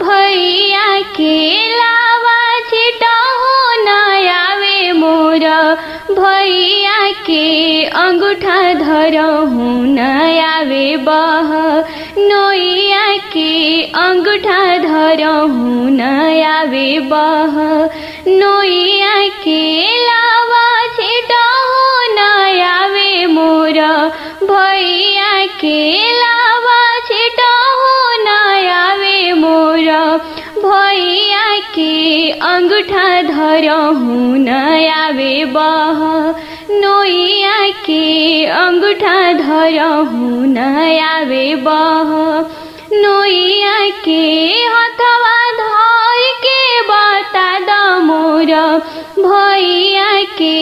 भैया के लावा छिटहो न आवे मोर भैया के अंगूठा धरहु न आवे बह नोइया के अंगूठा धरहु न आवे बह नोइया के लावा छिटहो न आवे मोर भैया के लावा छिटहो न आवे मोर भैया के अंगूठा धरहु न आवे बह नोइया के अंगूठा धरहु न आवे बह नोइया के हथवा धर के बता द मोर भैया के